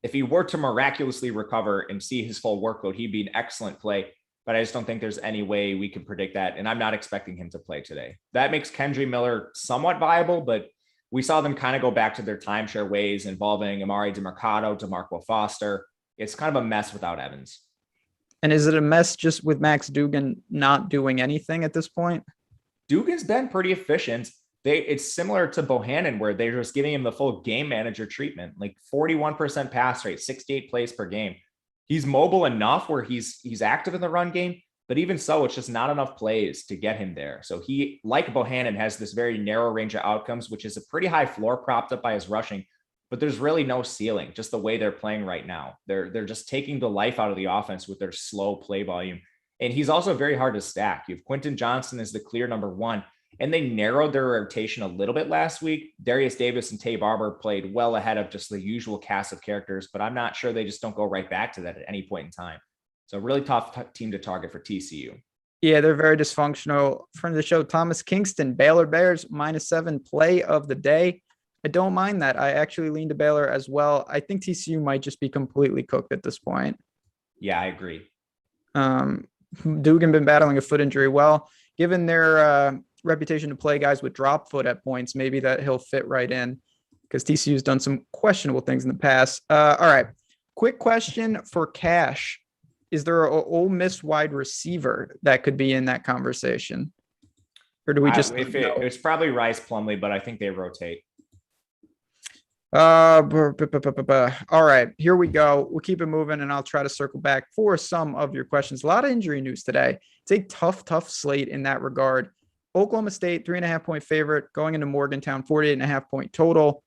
if he were to miraculously recover and see his full workload, he'd be an excellent play. But I just don't think there's any way we can predict that. And I'm not expecting him to play today. That makes Kendre Miller somewhat viable, but we saw them kind of go back to their timeshare ways involving Amari DeMarcado, DeMarco Foster. It's kind of a mess without Evans. And is it a mess just with Max Duggan not doing anything at this point? Dugan's been pretty efficient. It's similar to Bohannon, where they're just giving him the full game manager treatment, like 41% pass rate, 68 plays per game. He's mobile enough where he's active in the run game, but even so, it's just not enough plays to get him there. So he, like Bohannon, has this very narrow range of outcomes, which is a pretty high floor propped up by his rushing, but there's really no ceiling, just the way they're playing right now. They're just taking the life out of the offense with their slow play volume. And he's also very hard to stack. You have Quentin Johnson as the clear number one, and they narrowed their rotation a little bit last week. Darius Davis and Tay Barber played well ahead of just the usual cast of characters, but I'm not sure they just don't go right back to that at any point in time. So really tough team to target for TCU. Yeah, they're very dysfunctional. Friend of the show, Thomas Kingston, Baylor Bears -7 play of the day. I don't mind that. I actually lean to Baylor as well. I think TCU might just be completely cooked at this point. Yeah, I agree. Dugan been battling a foot injury. Well, given their reputation to play guys with drop foot at points, maybe that he'll fit right in because TCU's done some questionable things in the past. All right. Quick question for Cash. Is there an Ole Miss wide receiver that could be in that conversation? Or do we just it's probably Rice Plumlee, but I think they rotate. All right, here we go. We'll keep it moving and I'll try to circle back for some of your questions. A lot of injury news today. It's a tough slate in that regard. Oklahoma State, 3.5-point favorite going into Morgantown, 48.5-point total.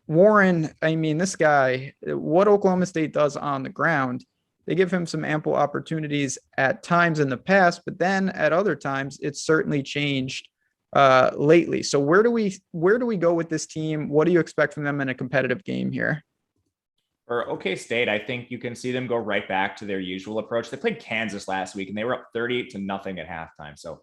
Warren, I mean, this guy, what Oklahoma State does on the ground, they give him some ample opportunities at times in the past, but then at other times it's certainly changed lately. So where do we go with this team? What do you expect from them in a competitive game here? For OK State, I think you can see them go right back to their usual approach. They played Kansas last week and they were up 38-0 at halftime. So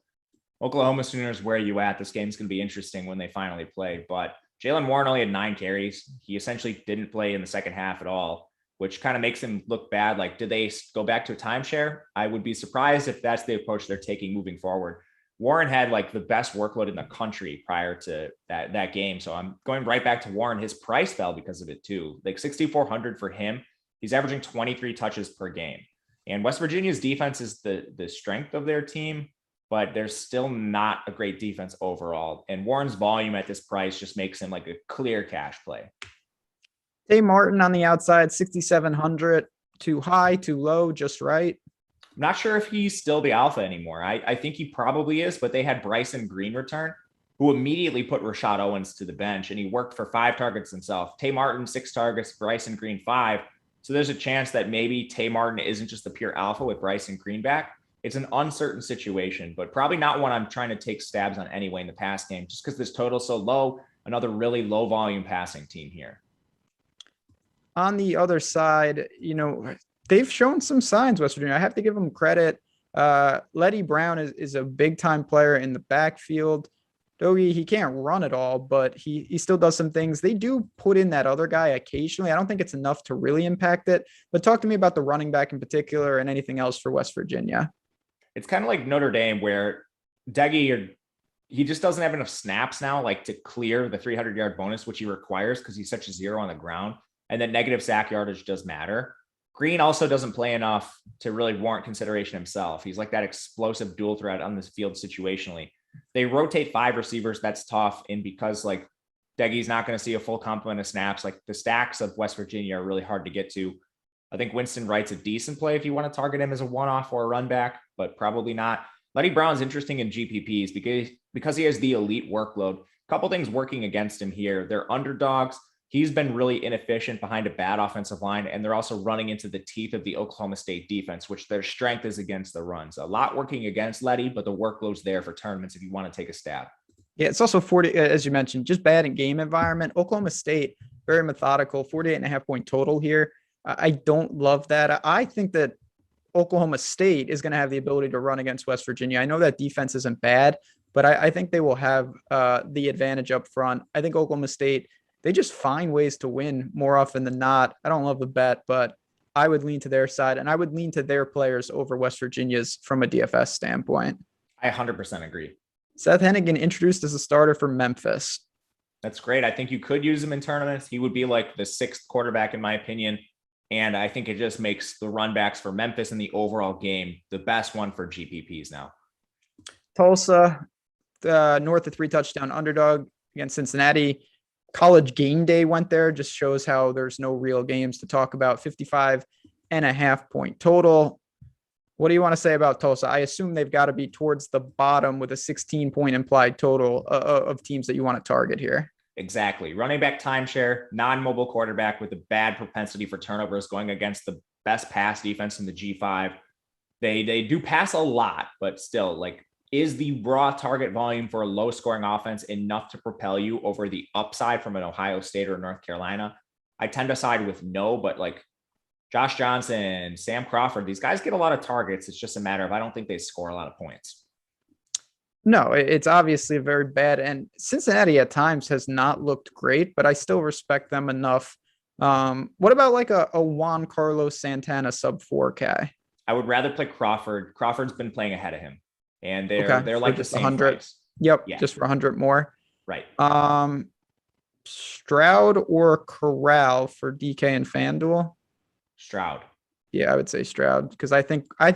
Oklahoma Sooners, where are you at? This game's going to be interesting when they finally play. But Jalen Warren only had 9 carries. He essentially didn't play in the second half at all, which kind of makes him look bad. Like, did they go back to a timeshare? I would be surprised if that's the approach they're taking moving forward. Warren had like the best workload in the country prior to that game. So I'm going right back to Warren. His price fell because of it too. Like 6,400 for him. He's averaging 23 touches per game. And West Virginia's defense is the strength of their team, but they're still not a great defense overall. And Warren's volume at this price just makes him like a clear cash play. Tay Martin on the outside, 6,700, too high, too low, just right. I'm not sure if he's still the alpha anymore. I think he probably is, but they had Bryson Green return, who immediately put Rashad Owens to the bench, and he worked for 5 targets himself. Tay Martin, 6 targets, Bryson Green, 5. So there's a chance that maybe Tay Martin isn't just the pure alpha with Bryson Green back. It's an uncertain situation, but probably not one I'm trying to take stabs on anyway in the pass game, just because this total's so low. Another really low volume passing team here. On the other side, they've shown some signs, West Virginia. I have to give them credit. Letty Brown is a big-time player in the backfield. Dogie, he can't run at all, but he still does some things. They do put in that other guy occasionally. I don't think it's enough to really impact it. But talk to me about the running back in particular and anything else for West Virginia. It's kind of like Notre Dame, where Deggy, he just doesn't have enough snaps now, like to clear the 300-yard bonus, which he requires because he's such a zero on the ground. And then negative sack yardage does matter. Green also doesn't play enough to really warrant consideration himself. He's like that explosive dual threat on this field situationally. They rotate 5 receivers. That's tough. And because like Deggy's not going to see a full complement of snaps, like the stacks of West Virginia are really hard to get to. I think Winston Wright's a decent play if you want to target him as a one-off or a run back, but probably not. Letty Brown's interesting in GPPs because he has the elite workload. A couple things working against him here. They're underdogs. He's been really inefficient behind a bad offensive line, and they're also running into the teeth of the Oklahoma State defense, which their strength is against the runs. A lot working against Letty, but the workload's there for tournaments if you want to take a stab. Yeah, it's also 40, as you mentioned, just bad in game environment. Oklahoma State, very methodical, 48.5-point total here. I don't love that. I think that Oklahoma State is going to have the ability to run against West Virginia. I know that defense isn't bad, but I think they will have the advantage up front. I think Oklahoma State they just find ways to win more often than not. I don't love the bet, but I would lean to their side, and I would lean to their players over West Virginia's from a DFS standpoint. I 100% agree. Seth Hennigan introduced as a starter for Memphis. That's great. I think you could use him in tournaments. He would be like the 6th quarterback, in my opinion. And I think it just makes the run backs for Memphis in the overall game the best one for GPPs now. Tulsa, North, a 3-touchdown underdog against Cincinnati. College game day went there. Just shows how there's no real games to talk about. 55.5-point total. What do you want to say about Tulsa? I assume they've got to be towards the bottom with a 16-point implied total of teams that you want to target here. Exactly. Running back timeshare, non-mobile quarterback with a bad propensity for turnovers going against the best pass defense in the G5. They do pass a lot, but still, like, is the raw target volume for a low scoring offense enough to propel you over the upside from an Ohio State or North Carolina? I tend to side with no, but like Josh Johnson, Sam Crawford, these guys get a lot of targets. It's just a matter of, I don't think they score a lot of points. No, it's obviously very bad. And Cincinnati at times has not looked great, but I still respect them enough. What about like a Juan Carlos Santana sub 4K? I would rather play Crawford. Crawford's been playing ahead of him, and they're like just the same 100. price. Yep, yeah. Just for 100 more. Right. Stroud or Corral for DK and FanDuel? Stroud. Yeah, I would say Stroud, because I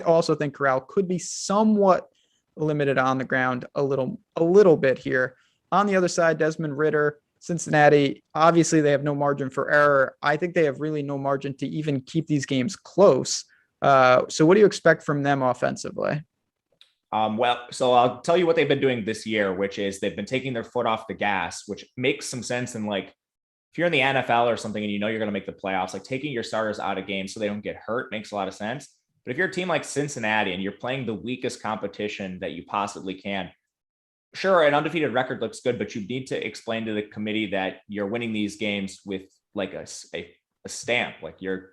also think Corral could be somewhat limited on the ground a little bit here. On the other side, Desmond Ridder, Cincinnati, obviously they have no margin for error. I think they have really no margin to even keep these games close. So what do you expect from them offensively? So I'll tell you what they've been doing this year, which is they've been taking their foot off the gas, which makes some sense. And like, if you're in the NFL or something and you know you're going to make the playoffs, like taking your starters out of games so they don't get hurt makes a lot of sense. But if you're a team like Cincinnati and you're playing the weakest competition that you possibly can, sure, an undefeated record looks good, but you need to explain to the committee that you're winning these games with like a stamp, like you're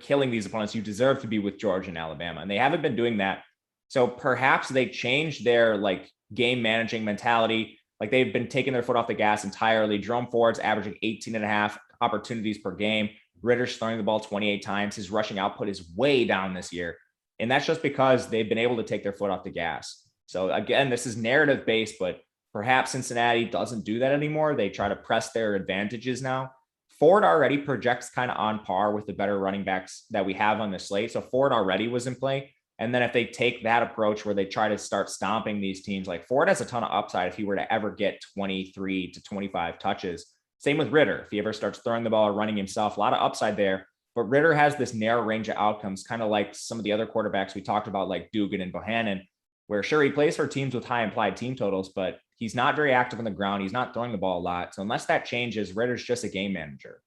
killing these opponents. You deserve to be with Georgia and Alabama, and they haven't been doing that. So perhaps they changed their like game managing mentality. Like they've been taking their foot off the gas entirely. Jerome Ford's averaging 18.5 opportunities per game. Ritter's throwing the ball 28 times. His rushing output is way down this year. And that's just because they've been able to take their foot off the gas. So again, this is narrative based, but perhaps Cincinnati doesn't do that anymore. They try to press their advantages now. Ford already projects kind of on par with the better running backs that we have on the slate. So Ford already was in play. And then if they take that approach where they try to start stomping these teams, like Ford has a ton of upside if he were to ever get 23 to 25 touches. Same with Ridder. If he ever starts throwing the ball or running himself, a lot of upside there. But Ridder has this narrow range of outcomes, kind of like some of the other quarterbacks we talked about, like Dugan and Bohannon, where sure, he plays for teams with high implied team totals, but he's not very active on the ground. He's not throwing the ball a lot. So unless that changes, Ritter's just a game manager.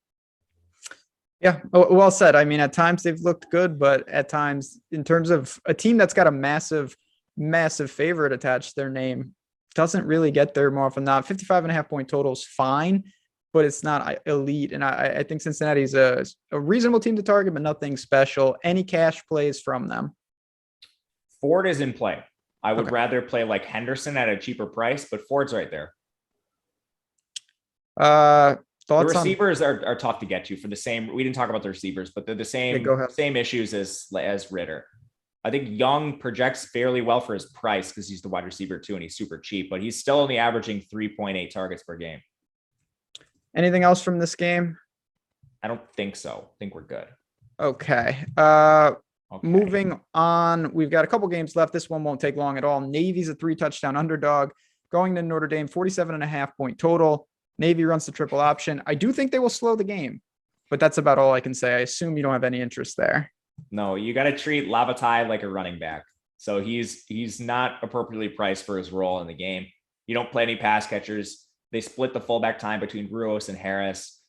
Yeah, well said. I mean, at times they've looked good, but at times in terms of a team that's got a massive favorite attached to their name doesn't really get there more often than not. 55.5-point total is fine, but it's not elite. And I think Cincinnati is a reasonable team to target, but nothing special. Any cash plays from them? Ford is in play. I would rather play like Henderson at a cheaper price, but Ford's right there. The receivers are tough to get to for the same. We didn't talk about the receivers, but they're the same issues as Ridder. I think Young projects fairly well for his price because he's the wide receiver too, and he's super cheap, but he's still only averaging 3.8 targets per game. Anything else from this game? I don't think so. I think we're good. Okay. Moving on, we've got a couple games left. This one won't take long at all. Navy's a 3-touchdown underdog going to Notre Dame, 47.5-point total. Navy runs the triple option. I do think they will slow the game, but that's about all I can say. I assume you don't have any interest there. No, you got to treat Lavatai like a running back. So he's not appropriately priced for his role in the game. You don't play any pass catchers. They split the fullback time between Ruos and Harris.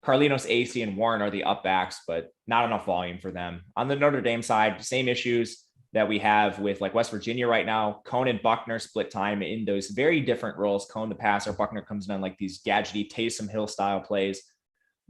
Carlinos, AC, and Warren are the up backs, but not enough volume for them. On the Notre Dame side, same issues that we have with like West Virginia right now. Cone and Buckner split time in those very different roles. Cone the passer, Buckner comes in on like these gadgety Taysom Hill style plays.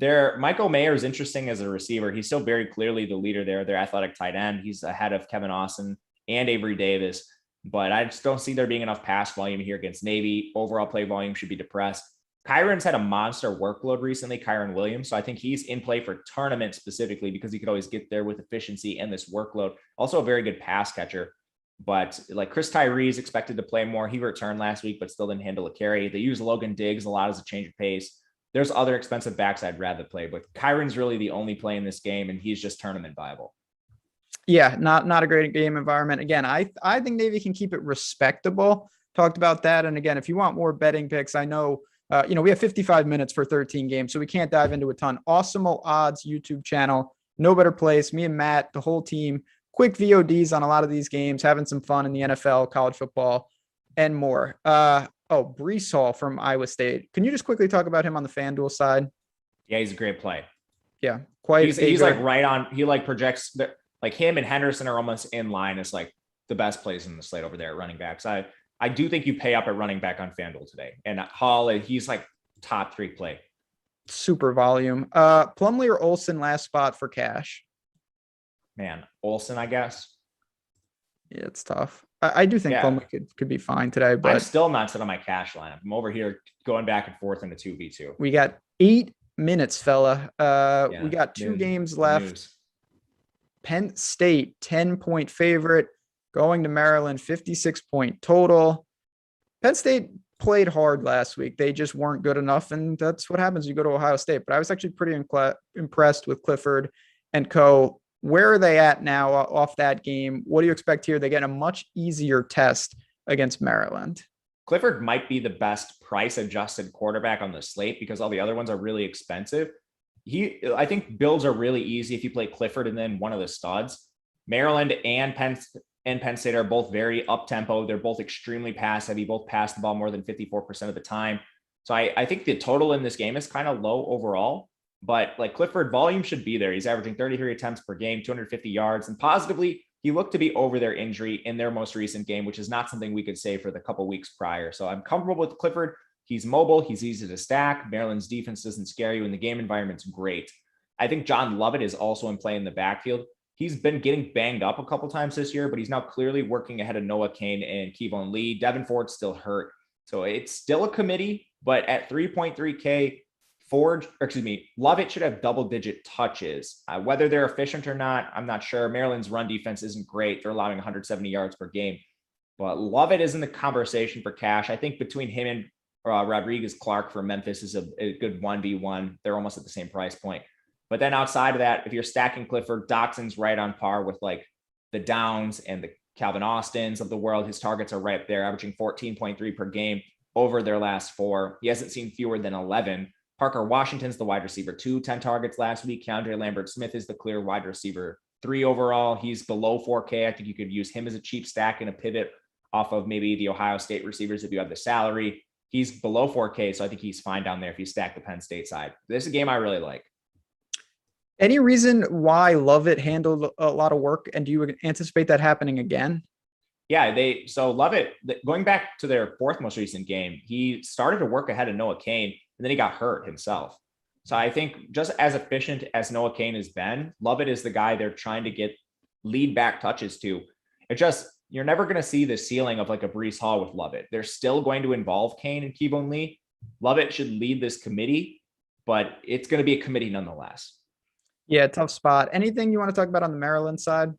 Michael Mayer is interesting as a receiver. He's still very clearly the leader there. Their athletic tight end. He's ahead of Kevin Austin and Avery Davis, but I just don't see there being enough pass volume here against Navy. Overall play volume should be depressed. Kyron's had a monster workload recently, Kyron Williams. So I think he's in play for tournament specifically because he could always get there with efficiency and this workload. Also a very good pass catcher. But like Chris Tyree is expected to play more. He returned last week, but still didn't handle a carry. They use Logan Diggs a lot as a change of pace. There's other expensive backs I'd rather play, but Kyron's really the only play in this game, and he's just tournament viable. Yeah, not a great game environment. Again, I think Navy can keep it respectable. Talked about that. And again, if you want more betting picks, I know, we have 55 minutes for 13 games, so we can't dive into a ton. Awesemo Odds YouTube channel, no better place. Me and Matt, the whole team, quick VODs on a lot of these games, having some fun in the NFL, college football, and more. Breece Hall from Iowa State. Can you just quickly talk about him on the FanDuel side? Yeah, he's a great play. Yeah, quite. He's like right on. He like projects that like him and Henderson are almost in line as like the best plays in the slate over there at running backs. I do think you pay up at running back on FanDuel today. And Hall, he's like top 3 play. Super volume. Plumlee or Olsen last spot for cash? Man, Olsen, I guess. Yeah, it's tough. I do think Plumlee could be fine today, but I'm still not set on my cash lineup. I'm over here going back and forth in the 2v2. We got 8 minutes, fella. We got 2 games left. Penn State, 10-point favorite, going to Maryland, 56-point total. Penn State played hard last week. They just weren't good enough, and that's what happens when you go to Ohio State. But I was actually pretty impressed with Clifford and co. Where are they at now off that game? What do you expect here? They get a much easier test against Maryland. Clifford might be the best price-adjusted quarterback on the slate because all the other ones are really expensive. I think builds are really easy if you play Clifford and then one of the studs. Maryland and Penn State are both very up-tempo. They're both extremely pass-heavy, both pass the ball more than 54% of the time. So I think the total in this game is kind of low overall. But like Clifford, volume should be there. He's averaging 33 attempts per game, 250 yards. And positively, he looked to be over their injury in their most recent game, which is not something we could say for the couple weeks prior. So I'm comfortable with Clifford. He's mobile. He's easy to stack. Maryland's defense doesn't scare you, and the game environment's great. I think John Lovett is also in play in the backfield. He's been getting banged up a couple times this year, but he's now clearly working ahead of Noah Cain and Kevon Lee. Devin Ford's still hurt. So it's still a committee, but at 3.3K, Lovett should have double-digit touches. Whether they're efficient or not, I'm not sure. Maryland's run defense isn't great. They're allowing 170 yards per game. But Lovett is in the conversation for cash. I think between him and Rodriguez Clark for Memphis is a good 1v1. They're almost at the same price point. But then outside of that, if you're stacking Clifford, Doxson's right on par with like the Downs and the Calvin Austins of the world. His targets are right up there, averaging 14.3 per game over their last 4. He hasn't seen fewer than 11. Parker Washington's the wide receiver 2, 10 targets last week. Keandre Lambert-Smith is the clear wide receiver 3 overall. He's below 4K. I think you could use him as a cheap stack and a pivot off of maybe the Ohio State receivers if you have the salary. He's below 4K, so I think he's fine down there if you stack the Penn State side. This is a game I really like. Any reason why Lovett handled a lot of work, and do you anticipate that happening again? Yeah, so Lovett, going back to their 4th most recent game, he started to work ahead of Noah Cain, and then he got hurt himself. So I think just as efficient as Noah Cain has been, Lovett is the guy they're trying to get lead back touches to. It just, you're never going to see the ceiling of like a Breece Hall with Lovett. They're still going to involve Cain and Kevon Lee. Lovett should lead this committee, but it's going to be a committee nonetheless. Yeah, tough spot. Anything you want to talk about on the Maryland side?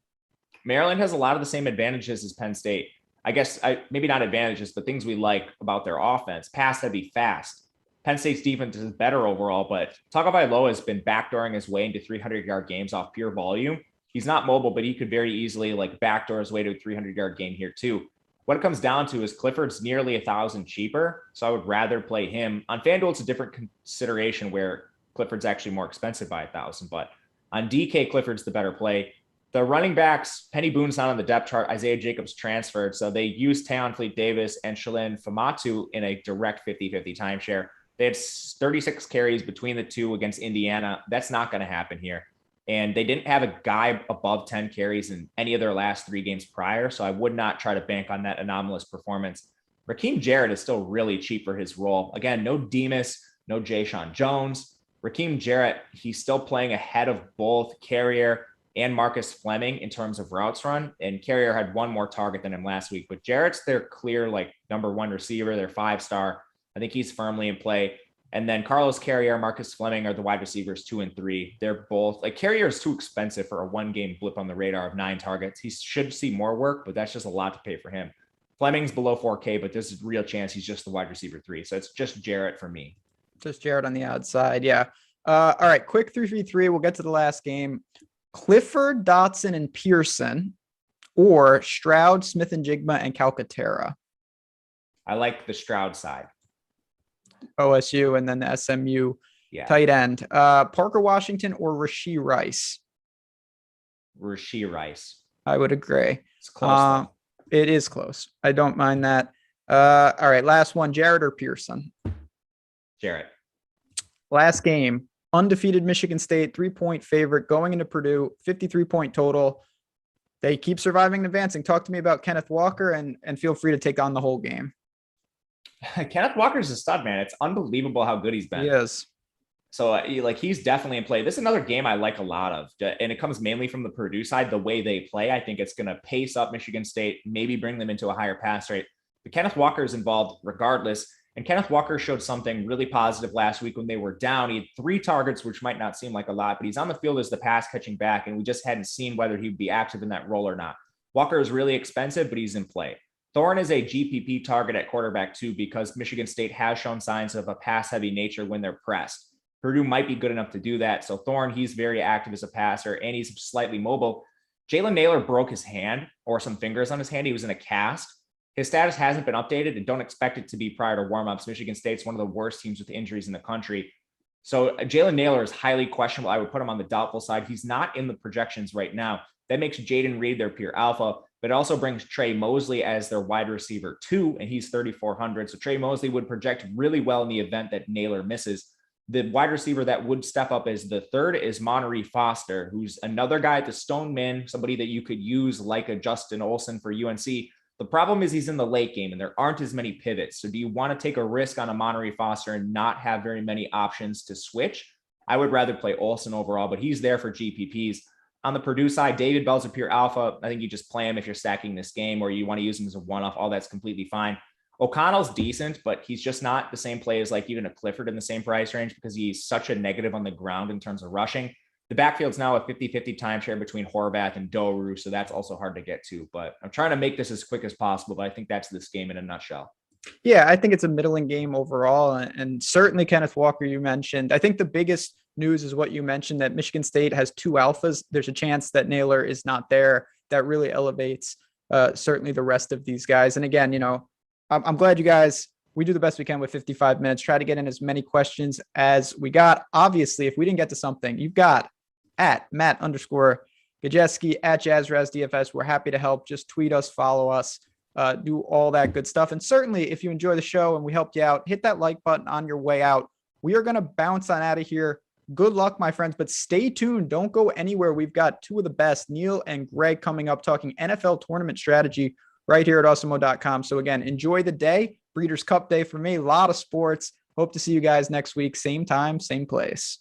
Maryland has a lot of the same advantages as Penn State. I guess maybe not advantages, but things we like about their offense. Pass heavy, fast. Penn State's defense is better overall, but Tagovailoa has been backdooring his way into 300-yard games off pure volume. He's not mobile, but he could very easily like backdoor his way to a 300-yard game here too. What it comes down to is Clifford's nearly 1,000 cheaper, so I would rather play him. On FanDuel, it's a different consideration where Clifford's actually more expensive by 1,000, but on DK, Clifford's the better play. The running backs, Penny Boone's not on the depth chart. Isaiah Jacobs transferred, so they used Tayon Fleet-Davis and Shalin Famatu in a direct 50-50 timeshare. They had 36 carries between the two against Indiana. That's not going to happen here. And they didn't have a guy above 10 carries in any of their last 3 games prior, so I would not try to bank on that anomalous performance. Raheem Jarrett is still really cheap for his role. Again, no Demas, no Jayshon Jones. Raheem Jarrett, he's still playing ahead of both Carrier and Marcus Fleming in terms of routes run. And Carrier had 1 more target than him last week. But Jarrett's their clear, like, number 1 receiver, their 5-star. I think he's firmly in play. And then Carlos Carrier, Marcus Fleming are the wide receivers 2 and 3. They're both like Carrier is too expensive for a 1-game blip on the radar of 9 targets. He should see more work, but that's just a lot to pay for him. Fleming's below 4K, but this is a real chance he's just the wide receiver 3. So it's just Jarrett for me. Just Jarrett on the outside. Yeah. All right. Quick 3-3-3. We'll get to the last game. Clifford, Dotson, and Pearson, or Stroud, Smith and Jigma, and Calcaterra. I like the Stroud side. OSU and then the SMU tight end. Parker Washington or Rashee Rice? Rashee Rice. I would agree. It's close. It is close. I don't mind that. All right. Last one. Jarrett or Pearson? Jarrett. Last game. Undefeated Michigan State, 3-point favorite going into Purdue, 53-point total. They keep surviving and advancing. Talk to me about Kenneth Walker and feel free to take on the whole game. Kenneth Walker's a stud, man. It's unbelievable how good he's been. He is. So he's definitely in play. This is another game I like a lot of, and it comes mainly from the Purdue side, the way they play. I think it's going to pace up Michigan State, maybe bring them into a higher pass rate. But Kenneth Walker is involved regardless. And Kenneth Walker showed something really positive last week when they were down. He had 3 targets, which might not seem like a lot, but he's on the field as the pass catching back, and we just hadn't seen whether he'd be active in that role or not. Walker is really expensive, but he's in play. Thorne is a GPP target at quarterback too, because Michigan State has shown signs of a pass-heavy nature when they're pressed. Purdue might be good enough to do that. So Thorne, he's very active as a passer, and he's slightly mobile. Jalen Naylor broke his hand or some fingers on his hand. He was in a cast. His status hasn't been updated, and don't expect it to be prior to warmups. Michigan State's one of the worst teams with injuries in the country. So Jalen Naylor is highly questionable. I would put him on the doubtful side. He's not in the projections right now. That makes Jaden Reed their pure alpha, but it also brings Trey Mosley as their wide receiver 2, and he's 3,400. So Trey Mosley would project really well in the event that Naylor misses. The wide receiver that would step up as the 3rd is Monterey Foster, who's another guy at the Stone Min, somebody that you could use like a Justin Olson for UNC. The problem is he's in the late game and there aren't as many pivots. So do you want to take a risk on a Monterey Foster and not have very many options to switch? I would rather play Olson overall, but he's there for GPPs. On the Purdue side, David Bell's a pure alpha. I think you just play him if you're stacking this game, or you want to use him as a one-off. All that's completely fine. O'Connell's decent, but he's just not the same play as like even a Clifford in the same price range because he's such a negative on the ground in terms of rushing. The backfield's now a 50-50 timeshare between Horvath and Doru, so that's also hard to get to. But I'm trying to make this as quick as possible, but I think that's this game in a nutshell. Yeah, I think it's a middling game overall. And certainly Kenneth Walker, you mentioned. I think the biggest news is what you mentioned, that Michigan State has 2 alphas. There's a chance that Naylor is not there. That really elevates certainly the rest of these guys. And again, I'm glad you guys, we do the best we can with 55 minutes, try to get in as many questions as we got. Obviously, if we didn't get to something, you've got at Matt_Gajeski, at JazzRazDFS. We're happy to help. Just tweet us, follow us, do all that good stuff. And certainly if you enjoy the show and we helped you out, hit that like button on your way out. We are going to bounce on out of here. Good luck, my friends, but stay tuned. Don't go anywhere. We've got 2 of the best, Neil and Greg, coming up talking NFL tournament strategy right here at Awesemo.com. So again, enjoy the day. Breeders' Cup Day for me. A lot of sports. Hope to see you guys next week. Same time, same place.